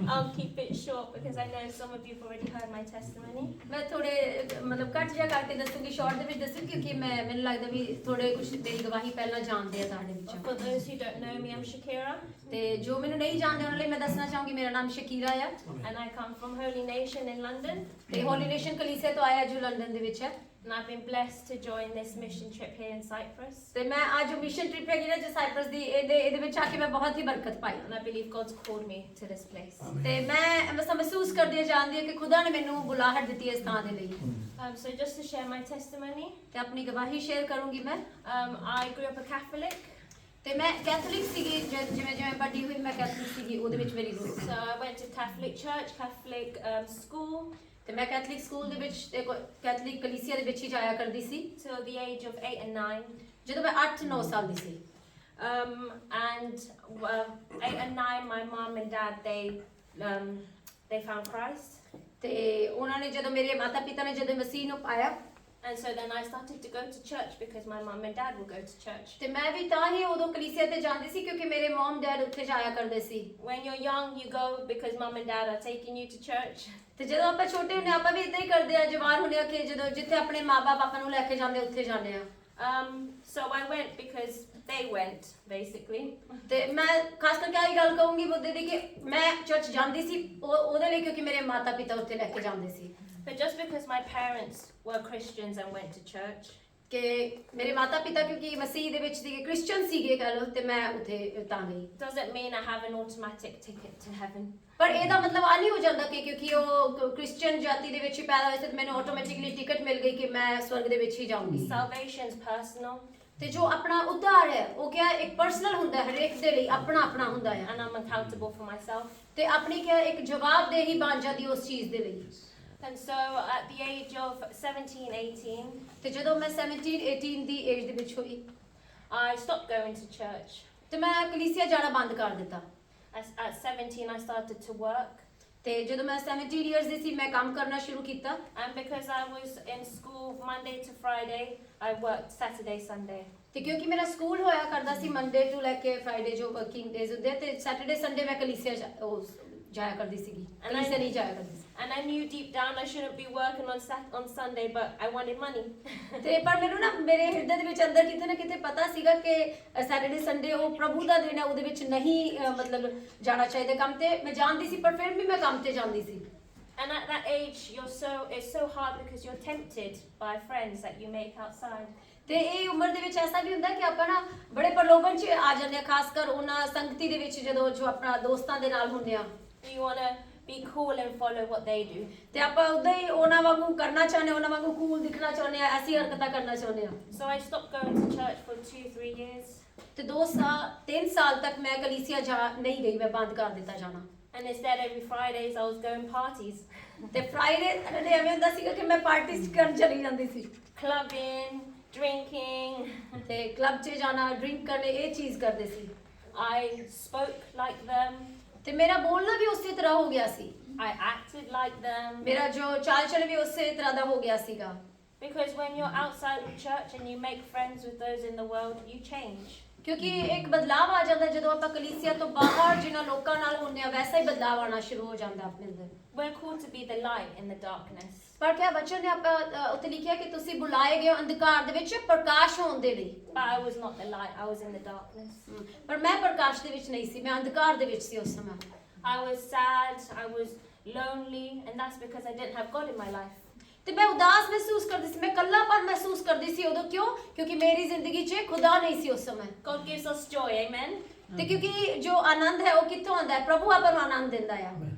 I'll keep it short because I know some of you've already heard my testimony. मैं थोड़े मतलब cut जा करके दसूंगी शॉर्ट ਦੇ ਵਿੱਚ ਦੱਸੂ ਕਿਉਂਕਿ ਮੈਨੂੰ ਲੱਗਦਾ ਵੀ ਥੋੜੇ ਕੁਝ ਮੇਰੀ ਗਵਾਹੀ ਪਹਿਲਾਂ ਜਾਣਦੇ ਆ ਤੁਹਾਡੇ ਵਿੱਚੋਂ For those who don't know me, I'm Shakira ਤੇ ਜੋ ਮੈਨੂੰ ਨਹੀਂ ਜਾਣਦੇ ਉਹਨਾਂ ਲਈ ਮੈਂ ਦੱਸਣਾ ਚਾਹੂੰਗੀ ਮੇਰਾ ਨਾਮ ਸ਼ਕੀਰਾ ਆ and I come from Holy Nation in London. ਤੇ ਹੋਲੀ ਨੇਸ਼ਨ ਕਲੀਸਿਆ ਤੋਂ ਆਇਆ ਜੋ ਲੰਡਨ ਦੇ ਵਿੱਚ ਹੈ And I've been blessed to join this mission trip here in Cyprus. ਤੇ ਮੈਂ ਅੱਜ ਮਿਸ਼ਨ ਟ੍ਰਿਪ ਹੈਗੀ ਨਾ ਜੋ ਸਾਈਪਰਸ ਦੀ ਇਹਦੇ ਵਿੱਚ ਆ ਕੇ ਮੈਂ ਬਹੁਤ ਹੀ ਬਰਕਤ ਪਾਈ And I believe God's called me to this place. ਤੇ ਮੈਂ ਬਸ ਮਹਿਸੂਸ ਕਰਦੀ ਹਾਂ ਜਾਣਦੀ ਹਾਂ ਕਿ ਖੁਦਾ ਨੇ ਮੈਨੂੰ ਬੁਲਾਹਟ ਦਿੱਤੀ ਹੈ ਇਸ ਥਾਂ ਦੇ ਲਈ So just to share my testimony, ਤੇ ਆਪਣੀ ਗਵਾਹੀ ਸ਼ੇਅਰ ਕਰੂੰਗੀ ਮੈਂ I grew up a Catholic. ਤੇ ਮੈਂ ਕੈਥੋਲਿਕ ਸੀਗੀ ਜਿਵੇਂ ਜਿਵੇਂ ਵੱਡੀ ਹੋਈ ਮੈਂ ਕੈਥੋਲਿਕ ਸੀਗੀ ਉਹਦੇ ਵਿੱਚ ਮੇਰੀ growth So I went to Catholic church, Catholic school ਤੇ ਮੈਂ ਕੈਥੋਲਿਕ ਸਕੂਲ ਦੇ ਵਿੱਚ ਤੇ ਕੈਥੋਲਿਕ ਕਲੀਸਿਆ ਦੇ ਵਿੱਚ ਹੀ ਜਾਇਆ ਕਰਦੀ ਸੀ till the age of 8 and 9. ਜਦੋਂ ਮੈਂ 8-9 ਸਾਲ ਦੀ ਸੀ And 8 and 9, my mom and dad, they found Christ. ਤੇ ਉਹਨਾਂ ਨੇ ਜਦੋਂ ਮੇਰੇ ਮਾਤਾ ਪਿਤਾ ਨੇ ਜਦੋਂ ਮਸੀਹ ਨੂੰ ਪਾਇਆ And so then I started to go to church because my mom and dad would go to church. ਤੇ ਮੈਂ ਵੀ ਤਾਂ ਹੀ ਉਦੋਂ ਕਲੀਸਿਆ ਤੇ ਜਾਂਦੀ ਸੀ ਕਿਉਂਕਿ ਮੇਰੇ ਮਮ ਡੈਡ ਉੱਥੇ ਜਾਇਆ ਕਰਦੇ ਸੀ When you're young, you go because mom and dad are taking you to church. ਤੇ ਜਦੋਂ ਆਪਾਂ ਛੋਟੇ ਹੁੰਦੇ ਆਪਾਂ ਵੀ ਇਦਾਂ ਹੀ ਕਰਦੇ ਆ ਜਵਾਨ ਹੁੰਦੇ ਆ ਕਿ ਜਦੋਂ ਜਿੱਥੇ ਆਪਣੇ ਮਾਪੇ ਆਪਾਂ ਨੂੰ ਲੈ ਕੇ ਜਾਂਦੇ ਉੱਥੇ ਜਾਂਦੇ ਆ So I went because they went, basically. ਤੇ ਮੈਂ ਖਾਸ ਕਰਕੇ ਆਹੀ ਗੱਲ ਕਹੂੰਗੀ ਮੁੱਦੇ ਦੀ ਕਿ ਮੈਂ ਚਰਚ ਜਾਂਦੀ ਸੀ ਉਹਦੇ ਲਈ ਕਿਉਂਕਿ ਮੇਰੇ ਮਾਤਾ ਪਿਤਾ ਉੱਥੇ ਲੈ ਕੇ ਜਾਂਦੇ ਸੀ But just because my parents were Christians and went to church, ਕਿ ਮੇਰੇ ਮਾਤਾ ਪਿਤਾ ਕਿਉਂਕਿ ਮਸੀਹ ਦੇ ਵਿੱਚ ਸੀਗੇ ਕ੍ਰਿਸਚੀਅਨ ਸੀਗੇ ਕਹ ਲਓ ਤੇ ਮੈਂ ਉੱਥੇ ਤਾਂ ਗਈ doesn't mean I have an automatic ticket to heaven. ਪਰ ਇਹਦਾ ਮਤਲਬ ਆ ਨਹੀਂ ਹੋ ਜਾਂਦਾ ਕਿ ਕਿਉਂਕਿ ਉਹ ਕ੍ਰਿਸਚੀਅਨ ਜਾਤੀ ਦੇ ਵਿੱਚ ਹੀ ਪੈਦਾ ਹੋਏ ਸੀ ਤੇ ਮੈਨੂੰ ਆਟੋਮੈਟਿਕਲੀ ਟਿਕਟ ਮਿਲ ਗਈ ਕਿ ਮੈਂ ਸਵਰਗ ਦੇ ਵਿੱਚ ਹੀ ਜਾਊਂਗੀ Salvation's personal, ਤੇ ਜੋ ਆਪਣਾ ਉद्धार ਹੈ ਉਹ ਕਿਹਾ ਇੱਕ ਪਰਸਨਲ ਹੁੰਦਾ ਹੈ ਹਰੇਕ ਦੇ ਲਈ ਆਪਣਾ ਆਪਣਾ ਹੁੰਦਾ ਹੈ and I'm accountable for myself. ਤੇ ਆਪਣੀ ਕਿਹਾ ਇੱਕ ਜਵਾਬਦੇਹੀ ਬਣ ਜਾਂਦੀ ਉਸ ਚੀਜ਼ ਦੇ ਲਈ And so at the age of 17, 18, ਤੇ ਜਦੋਂ ਮੈਂ 17-18 ਦੀ ਏਜ ਦੇ ਵਿੱਚ ਹੋਈ I stopped going to church. ਤੇ ਮੈਂ ਕਲੀਸਿਆ ਜਾਣਾ ਬੰਦ ਕਰ ਦਿੱਤਾ At 17, I started to work. ਤੇ ਜਦੋਂ ਮੈਂ 17 ਇਅਰਸ ਦੀ ਸੀ ਮੈਂ ਕੰਮ ਕਰਨਾ ਸ਼ੁਰੂ ਕੀਤਾ And because I was in school Monday to Friday, I worked Saturday, Sunday. ਤੇ ਕਿਉਂਕਿ ਮੇਰਾ ਸਕੂਲ ਹੋਇਆ ਕਰਦਾ ਸੀ ਮੰਡੇ ਟੂ ਲੈ ਕੇ ਫਰਾਈਡੇ ਜੋ ਵਰਕਿੰਗ ਡੇਜ਼ ਹੁੰਦੇ ਆ ਤੇ ਸੈਟਰਡੇ ਸੰਡੇ ਮੈਂ ਕਲੀਸਿਆ ਜਾਇਆ ਕਰਦੀ ਸੀਗੀ ਕਲੀਸਿਆ ਨਹੀਂ ਜਾਇਆ ਕਰਦੀ ਸੀ And I knew deep down I shouldn't be working on Sunday, but I wanted money. ਤੇ ਪਰ ਮੈਨੂੰ ਨਾ ਮੇਰੇ ਹਿਰਦੇ ਦੇ ਵਿੱਚ ਅੰਦਰ ਕਿਤੇ ਨਾ ਕਿਤੇ ਪਤਾ ਸੀਗਾ ਕਿ ਸੈਟਰਡੇ ਸੰਡੇ ਉਹ ਪ੍ਰਭੂ ਦਾ ਦਿਨ ਹੈ ਉਹਦੇ ਵਿੱਚ ਨਹੀਂ ਮਤਲਬ ਜਾਣਾ ਚਾਹੀਦਾ ਕੰਮ ਤੇ ਮੈਂ ਜਾਣਦੀ ਸੀ ਪਰ ਫਿਰ ਵੀ ਮੈਂ ਕੰਮ ਤੇ ਜਾਂਦੀ ਸੀ And at that age, it's so hard because you're tempted by friends that you make outside. ਤੇ ਇਹ ਉਮਰ ਦੇ ਵਿੱਚ ਐਸਾ ਵੀ ਹੁੰਦਾ ਕਿ ਆਪਾਂ ਨਾ ਬੜੇ ਪ੍ਰਲੋਭਨ 'ਚ ਆ ਜਾਂਦੇ ਆ ਖਾਸ ਕਰ ਉਹਨਾਂ ਸੰਗਤੀ ਦੇ ਵਿੱਚ ਜਦੋਂ ਜੋ ਆਪਣਾ ਦੋਸਤਾਂ ਦੇ ਨਾਲ ਹੁੰਦੇ ਆ You want to be cool and follow what they do. ਤੇ ਆਪਾਂ ਉਦਾਂ ਹੀ ਉਹਨਾਂ ਵਾਂਗੂ ਕਰਨਾ ਚਾਹੁੰਦੇ ਉਹਨਾਂ ਵਾਂਗੂ ਕੂਲ ਦਿਖਣਾ ਚਾਹੁੰਦੇ ਆ ਐਸੀ ਹਰਕਤਾਂ ਕਰਨਾ ਚਾਹੁੰਦੇ ਆ So I stopped going to church for 2-3 years. ਤੇ 3 ਸਾਲ ਤੱਕ ਮੈਂ ਕਲੀਸਿਆ ਨਹੀਂ ਗਈ ਮੈਂ ਬੰਦ ਕਰ ਦਿੱਤਾ ਜਾਣਾ And instead every Fridays I was going parties. ਤੇ ਫਰਾਈਡੇ ਸੈਟਰਡੇ ਐਵੇਂ ਹੁੰਦਾ ਸੀਗਾ ਕਿ ਮੈਂ ਪਾਰਟੀਜ਼ ਕਰਨ ਚਲੀ ਜਾਂਦੀ ਸੀ Clubbing, drinking. ਤੇ ਕਲੱਬ 'ਚ ਜਾਣਾ ਡਰਿੰਕ ਕਰਨੇ ਇਹ ਚੀਜ਼ ਕਰਦੇ ਸੀ I spoke like them. ਤੇ ਮੇਰਾ ਬੋਲਣਾ ਵੀ ਉਸੇ ਤਰ੍ਹਾਂ ਹੋ ਗਿਆ ਸੀ I acted like them. ਮੇਰਾ ਜੋ ਚਾਲ ਚਲ ਵੀ ਉਸੇ ਤਰ੍ਹਾਂ ਦਾ ਹੋ ਗਿਆ ਸੀਗਾ Because when you're outside of church and you make friends with those in the world, you change. ਕਿਉਂਕਿ ਇੱਕ ਬਦਲਾਵ ਆ ਜਾਂਦਾ ਜਦੋਂ ਆਪਾਂ ਕਲੀਸਿਆ ਤੋਂ ਬਾਹਰ ਜਿਨ੍ਹਾਂ ਲੋਕਾਂ ਨਾਲ ਹੁੰਦੇ ਆ ਵੈਸਾ ਹੀ ਬਦਲਾਵ ਆਉਣਾ ਸ਼ੁਰੂ ਹੋ ਜਾਂਦਾ ਆਪਣੇ ਅੰਦਰ We're called to be the light in the darkness. ਪਰ ਕਿਆ ਬਚਨ ਨੇ ਆਪਾਂ ਉੱਥੇ ਲਿਖਿਆ ਕਿ ਤੁਸੀਂ ਬੁਲਾਏ ਗਏ ਹੋ ਅੰਧਕਾਰ ਦੇ ਵਿੱਚ ਪ੍ਰਕਾਸ਼ ਹੋਣ ਦੇ ਲਈ But I was not the light, I was in the darkness. ਪਰ ਮੈਂ ਪ੍ਰਕਾਸ਼ ਦੇ ਵਿੱਚ ਨਹੀਂ ਸੀ ਮੈਂ ਅੰਧਕਾਰ ਦੇ ਵਿੱਚ ਸੀ ਉਸ ਸਮੇਂ I was sad, I was lonely, and that's because I didn't have God in my life. ਤੇ ਮੈਂ ਉਦਾਸ ਮਹਿਸੂਸ ਕਰਦੀ ਸੀ ਮੈਂ ਇਕੱਲਾਪਨ ਮਹਿਸੂਸ ਕਰਦੀ ਸੀ ਉਦੋਂ ਕਿਉਂ ਕਿਉਂਕਿ ਮੇਰੀ ਜ਼ਿੰਦਗੀ 'ਚ ਖੁਦਾ ਨਹੀਂ ਸੀ ਉਸ ਸਮੇਂ God gives us joy, amen? ਤੇ ਕਿਉਂਕਿ ਜੋ ਆਨੰਦ ਹੈ ਉਹ ਕਿੱਥੋਂ ਆਉਂਦਾ ਹੈ ਪ੍ਰਭੂ ਆਪਾਂ ਨੂੰ ਆਨੰਦ ਦਿੰਦਾ ਆ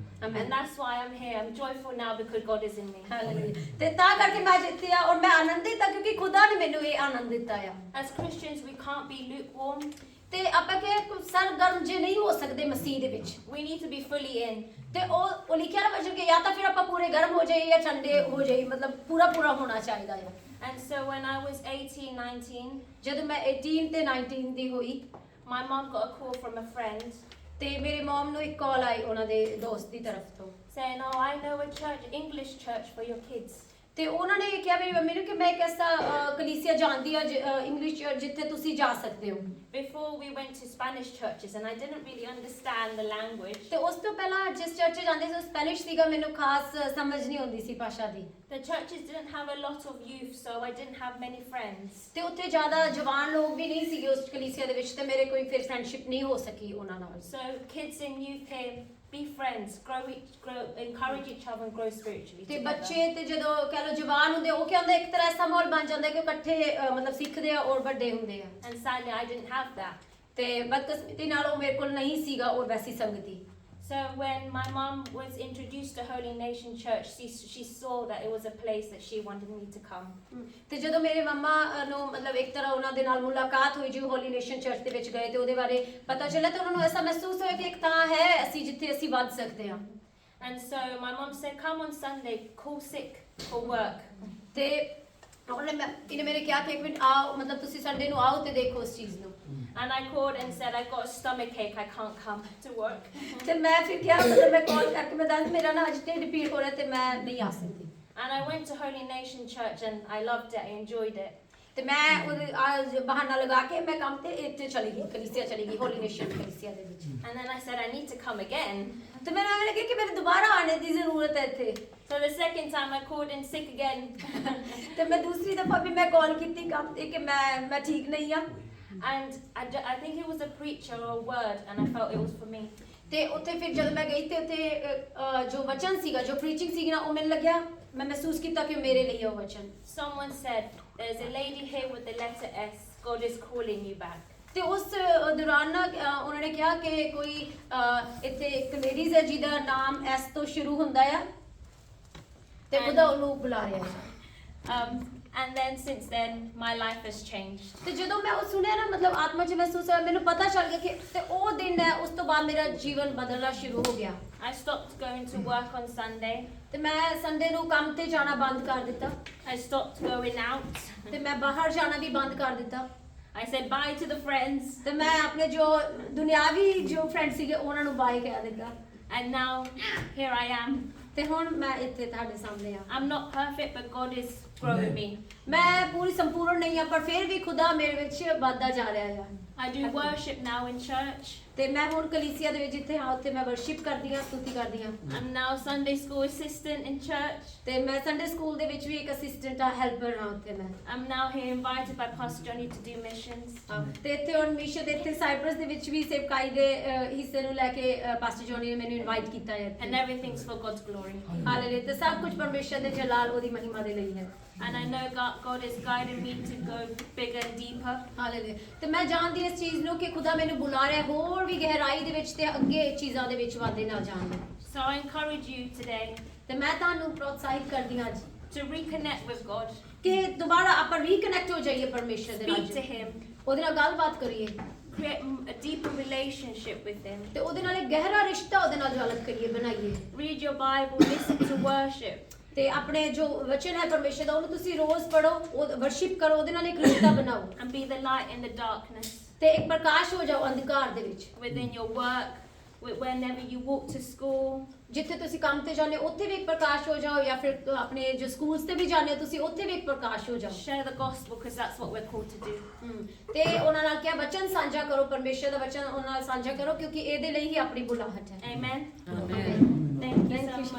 And that's why I'm here. I'm joyful now because God is in me. Hallelujah ਤੇ ਤਾਂ ਕਰਕੇ ਮੈਂ ਜਿੱਤੀ ਆ ਔਰ ਮੈਂ ਆਨੰਦਿਤ ਆ ਕਿਉਂਕਿ ਖੁਦਾ ਨੇ ਮੈਨੂੰ ਇਹ ਆਨੰਦ ਦਿੱਤਾ ਆ As Christians, we can't be lukewarm. ਤੇ ਆਪਾਂ ਕਿ ਸਰਗਰਮ ਜੇ ਨਹੀਂ ਹੋ ਸਕਦੇ ਮਸੀਹ ਦੇ ਵਿੱਚ We need to be fully in. ਤੇ ਉਹ ਲਿਖਿਆ ਨਾ ਵਜਨ ਕਿ ਜਾਂ ਤਾਂ ਫਿਰ ਆਪਾਂ ਪੂਰੇ ਗਰਮ ਹੋ ਜਾਈਏ ਜਾਂ ਠੰਡੇ ਹੋ ਜਾਈਏ ਮਤਲਬ ਪੂਰਾ ਹੋਣਾ ਚਾਹੀਦਾ ਹੈ And so when I was 18, 19, ਜਦੋਂ ਮੈਂ 18 ਤੇ 19 ਦੀ ਹੋਈ my mom got a call from a friend ਤੇ ਮੇਰੇ ਮਮ ਨੂੰ ਇੱਕ ਕਾਲ ਆਈ ਉਹਨਾਂ ਦੇ ਦੋਸਤ ਦੀ ਤਰਫ ਤੋਂ saying, "Oh, I know a church, English church for your kids." ਤੇ ਉਹਨਾਂ ਨੇ ਕਿਹਾ ਮੇਰੀ ਮੰਮੀ ਨੂੰ ਕਿ ਮੈਂ ਇੱਕ ਐਸਾ ਕਲੀਸਿਆ ਜਾਣਦੀ ਆ ਇੰਗਲਿਸ਼ ਚਰਚ ਜਿੱਥੇ ਤੁਸੀਂ ਜਾ ਸਕਦੇ ਹੋ। Before we went to Spanish churches and I didn't really understand the language. ਤੇ ਉਸ ਤੋਂ ਪਹਿਲਾਂ ਜਿਸ ਚਰਚ 'ਚ ਜਾਂਦੇ ਸੀ ਉਹ ਸਪੈਨਿਸ਼ ਸੀਗਾ, ਮੈਨੂੰ ਖਾਸ ਸਮਝ ਨਹੀਂ ਆਉਂਦੀ ਸੀ ਭਾਸ਼ਾ ਦੀ। The churches didn't have a lot of youth, so I didn't have many friends. ਤੇ ਉੱਥੇ ਜ਼ਿਆਦਾ ਜਵਾਨ ਲੋਕ ਵੀ ਨਹੀਂ ਸੀਗੇ ਉਸ ਕਲੀਸਿਆ ਦੇ ਵਿੱਚ, ਤੇ ਮੇਰੇ ਕੋਈ ਫਿਰ ਫਰੈਂਡਸ਼ਿਪ ਨਹੀਂ ਹੋ ਸਕੀ ਉਹਨਾਂ ਨਾਲ। So kids and youth here, be friends, encourage each other and grow spiritually ਤੇ together. ਬੱਚੇ ਤੇ ਜਦੋਂ ਕਹ ਲੋ ਜਵਾਨ ਹੁੰਦੇ ਉਹ ਕੀ ਹੁੰਦਾ ਇੱਕ ਤਰ੍ਹਾਂ ਐਸਾ ਮਾਹੌਲ ਬਣ ਜਾਂਦਾ ਕਿ ਉਹ ਇਕੱਠੇ ਮਤਲਬ ਸਿੱਖਦੇ ਆ ਔਰ ਵੱਡੇ ਹੁੰਦੇ ਆ। And sadly I didn't have that. ਤੇ ਬਦਕਿਸਮਤੀ ਨਾਲ ਉਹ ਮੇਰੇ ਕੋਲ ਨਹੀਂ ਸੀਗਾ ਉਹ ਵੈਸੀ ਸੰਗਤੀ। So when my mum was introduced to Holy Nation Church, she saw that it was a place that she wanted me to come. ਤੇ ਜਦੋਂ ਮੇਰੇ ਮੰਮਾ ਨੂੰ ਮਤਲਬ ਇੱਕ ਤਰ੍ਹਾਂ ਉਹਨਾਂ ਦੇ ਨਾਲ ਮੁਲਾਕਾਤ ਹੋਈ ਜੀ ਹੋਲੀ ਨੇਸ਼ਨ ਚਰਚ ਦੇ ਵਿੱਚ ਗਏ ਤੇ ਉਹਦੇ ਬਾਰੇ ਪਤਾ ਚੱਲਿਆ ਤੇ ਉਹਨਾਂ ਨੂੰ ਐਸਾ ਮਹਿਸੂਸ ਹੋਇਆ ਕਿ ਇੱਕ ਥਾਂ ਹੈ ਅਸੀਂ ਜਿੱਥੇ ਅਸੀਂ ਵੱਧ ਸਕਦੇ ਹਾਂ। And so my mum said, come on Sunday, call sick for work. ਤੇ ਇਹਨੇ ਮੇਰੇ ਕਿਹਾ ਕਿ ਇੱਕ ਮਿੰਟ ਆਓ, ਮਤਲਬ ਤੁਸੀਂ ਸੰਡੇ ਨੂੰ ਆਓ ਤੇ ਦੇਖੋ ਉਸ ਚੀਜ਼ ਨੂੰ। And I called and said, I've got a stomach ache, I can't come to work. ਤੇ ਮੈਂ ਫਿਰ ਕਿਹਾ ਮਤਲਬ ਮੈਂ ਕਾਲ ਕਰਕੇ ਮੈਂ ਦੱਸ ਮੇਰਾ ਨਾ ਅੱਜ ਢਿੱਡ ਪੀੜ ਹੋ ਰਿਹਾ ਤੇ ਮੈਂ ਨਹੀਂ ਆ ਸਕਦੀ। And I went to Holy Nation Church and I loved it, I enjoyed it. ਤੇ ਮੈਂ ਉਹਦੇ ਬਹਾਨਾ ਲਗਾ ਕੇ ਮੈਂ ਕੰਮ ਤੇ ਇੱਥੇ ਚਲੀ ਗਈ, ਕਲੀਸਿਆ ਚਲੀ ਗਈ, ਹੋਲੀ ਨੇਸ਼ਨ ਕਲੀਸਿਆ ਦੇ ਵਿੱਚ। And then I said, I need to come again. ਤੇ ਮੈਨੂੰ ਐਵੇਂ ਲੱਗਿਆ ਕਿ ਮੈਨੂੰ ਦੁਬਾਰਾ ਆਣੇ ਦੀ ਜ਼ਰੂਰਤ ਹੈ ਇੱਥੇ। So the second time I called in sick again. ਤੇ ਮੈਂ ਦੂਸਰੀ ਦਫਾ ਵੀ ਮੈਂ ਕਾਲ ਕੀਤੀ ਕੰਮ ਤੇ ਕਿ ਮੈਂ ਠੀਕ ਨਹੀਂ ਆ। And I think it was a preacher or a word and I felt it was for me. ਤੇ ਉੱਥੇ ਫਿਰ ਜਦ ਮੈਂ ਗਈ ਤੇ ਉੱਥੇ ਜੋ ਵਚਨ ਸੀਗਾ, ਜੋ ਪ੍ਰੀਚਿੰਗ ਸੀਗੀ ਨਾ, ਉਹ ਮੈਨੂੰ ਲੱਗਿਆ, ਮੈਂ ਮਹਿਸੂਸ ਕੀਤਾ ਕਿ ਮੇਰੇ ਲਈ ਉਹ ਵਚਨ। Someone said, there's a lady here with the letter S, God is calling you back. ਤੇ ਉਸ ਦੌਰਾਨ ਨਾ ਉਹਨਾਂ ਨੇ ਕਿਹਾ ਕਿ ਕੋਈ ਇੱਥੇ ਇੱਕ ਲੇਡੀਜ਼ ਹੈ ਜਿਹਦਾ ਨਾਮ ਐਸ ਤੋਂ ਸ਼ੁਰੂ ਹੁੰਦਾ ਆ ਤੇ ਉਹਦਾ ਉਹਨੂੰ ਬੁਲਾ ਰਿਹਾ ਹੈ। And then since then my life has changed. ਤੇ ਜਦੋਂ ਮੈਂ ਉਹ ਸੁਣਿਆ ਨਾ ਮਤਲਬ ਆਤਮਾ 'ਚ ਮਹਿਸੂਸ ਹੋਇਆ, ਮੈਨੂੰ ਪਤਾ ਚੱਲ ਗਿਆ ਕਿ ਤੇ ਉਹ ਦਿਨ ਹੈ ਉਸ ਤੋਂ ਬਾਅਦ ਮੇਰਾ ਜੀਵਨ ਬਦਲਣਾ ਸ਼ੁਰੂ ਹੋ ਗਿਆ। I stopped going to work on Sunday. ਤੇ ਮੈਂ ਸੰਡੇ ਨੂੰ ਕੰਮ ਤੇ ਜਾਣਾ ਬੰਦ ਕਰ ਦਿੱਤਾ। I stopped going out. ਤੇ ਮੈਂ ਬਾਹਰ ਜਾਣਾ ਵੀ ਬੰਦ ਕਰ ਦਿੱਤਾ। I said bye to the friends. ਤੇ ਮੈਂ ਆਪਣੇ ਜੋ ਦੁਨਿਆਵੀ ਜੋ ਫਰੈਂਡ ਸੀਗੇ ਉਹਨਾਂ ਨੂੰ ਬਾਏ ਕਹਿ ਦਿੱਤਾ। And now here I am. ਤੇ ਹੁਣ ਮੈਂ ਇੱਥੇ ਤੁਹਾਡੇ ਸਾਹਮਣੇ ਆ। I'm not perfect but God is growing me. ਮੈਂ ਪੂਰੀ ਸੰਪੂਰਨ ਨਹੀਂ ਆ ਪਰ ਫਿਰ ਵੀ ਖੁਦਾ ਮੇਰੇ ਵਿੱਚ ਵੱਧਦਾ ਜਾ ਰਿਹਾ ਆ। I do worship now in church. ਤੇ ਮੈਂ ਹੁਣ ਕਲੀਸਿਆ ਦੇ ਵਿੱਚ ਜਿੱਥੇ ਹਾਂ ਉੱਥੇ ਮੈਂ ਵਰਸ਼ਿਪ ਕਰਦੀ ਹਾਂ, ਸਤੁਤੀ ਕਰਦੀ ਹਾਂ। I'm now Sunday school assistant in church. ਤੇ ਮੈਂ ਸੰਡੇ ਸਕੂਲ ਦੇ ਵਿੱਚ ਵੀ ਇੱਕ ਅਸਿਸਟੈਂਟ ਆ, ਹੈਲਪਰ ਹਾਂ ਉੱਥੇ ਮੈਂ। I'm now here invited by Pastor Johnny to do missions. ਤੇ ਇੱਥੇ ਹੁਣ ਮਿਸ਼ਨ ਇੱਥੇ ਸਾਈਪਰਸ ਦੇ ਵਿੱਚ ਵੀ ਸੇਵਕਾਈ ਦੇ ਹਿੱਸੇ ਨੂੰ ਲੈ ਕੇ ਪਾਸਟਰ ਜੋਨੀ ਨੇ ਮੈਨੂੰ ਇਨਵਾਈਟ ਕੀਤਾ ਹੈ And everything's for God's glory. Hallelujah. ਤੇ ਸਭ ਕੁਝ ਪਰਮੇਸ਼ਰ ਦੇ ਜਲਾਲ ਉਹਦੀ ਮਹਿਮਾ ਦੇ ਲਈ ਹੈ। And I know God is guiding me to go bigger and deeper. Hallelujah. ਤੇ ਮੈਂ ਜਾਣਦੀ ਇਸ ਚੀਜ਼ ਨੂੰ ਕਿ ਖੁਦਾ ਮੈਨੂੰ ਬੁਲਾ ਰਿਹਾ ਹੋਰ ਵੀ ਗਹਿਰਾਈ ਦੇ ਵਿੱਚ ਤੇ ਅੱਗੇ ਚੀਜ਼ਾਂ ਦੇ ਵਿੱਚ ਵਾਧੇ ਨਾਲ ਜਾਣ ਲਈ। So I encourage you today ਤੇ ਮੈਂ ਤੁਹਾਨੂੰ ਪ੍ਰੋਤਸਾਹਿਤ ਕਰਦੀ ਹਾਂ ਅੱਜ to reconnect with God. ਕਿ ਦੁਬਾਰਾ ਆਪਾਂ ਰੀਕਨੈਕਟ ਹੋ ਜਾਈਏ ਪਰਮੇਸ਼ਰ ਦੇ Speak to ਨਾਲ, Him. ਉਹਦੇ ਨਾਲ ਗੱਲਬਾਤ ਕਰੀਏ Create a deeper relationship with Him. ਤੇ ਉਹਦੇ ਨਾਲ ਇੱਕ ਗਹਿਰਾ ਰਿਸ਼ਤਾ ਉਹਦੇ ਨਾਲ ਡਿਵੈਲਪ ਕਰੀਏ, ਬਣਾਈਏ। Read your Bible, listen to worship. ਤੇ ਆਪਣੇ ਜੋ ਵਚਨ ਹੈ ਪਰਮੇਸ਼ਰ ਦਾ ਉਹਨੂੰ ਤੁਸੀਂ ਰੋਜ਼ ਪੜੋ, ਉਹ ਵਰਸ਼ਿਪ ਕਰੋ, ਉਹਦੇ ਨਾਲ ਇੱਕ ਰਿਸ਼ਤਾ ਬਣਾਓ And be the light in the darkness. ਤੇ ਇੱਕ ਪ੍ਰਕਾਸ਼ ਹੋ ਜਾਓ ਅੰਧਕਾਰ ਦੇ ਵਿੱਚ। Within your work, whenever you walk to school. ਜਿੱਥੇ ਤੁਸੀਂ ਕੰਮ ਤੇ ਜਾਂਦੇ ਹੋ ਉੱਥੇ ਵੀ ਇੱਕ ਪ੍ਰਕਾਸ਼ ਹੋ ਜਾਓ, ਜਾਂ ਫਿਰ ਆਪਣੇ ਜੋ ਸਕੂਲਸ ਤੇ ਵੀ ਜਾਂਦੇ ਹੋ ਤੁਸੀਂ ਉੱਥੇ ਵੀ ਇੱਕ ਪ੍ਰਕਾਸ਼ ਹੋ ਜਾਓ। Share the gospel because that's what we're called to do. ਤੇ ਉਹਨਾਂ ਨਾਲ ਕਿਹਾ ਵਚਨ ਸਾਂਝਾ ਕਰੋ, ਪਰਮੇਸ਼ਰ ਦਾ ਵਚਨ ਉਹਨਾਂ ਨਾਲ ਸਾਂਝਾ ਕਰੋ ਕਿਉਂਕਿ ਇਹਦੇ ਲਈ ਹੀ ਆਪਣੀ ਬੁਲਾਹਟ ਹੈ। Amen. Amen. Thank you Thank so you. much.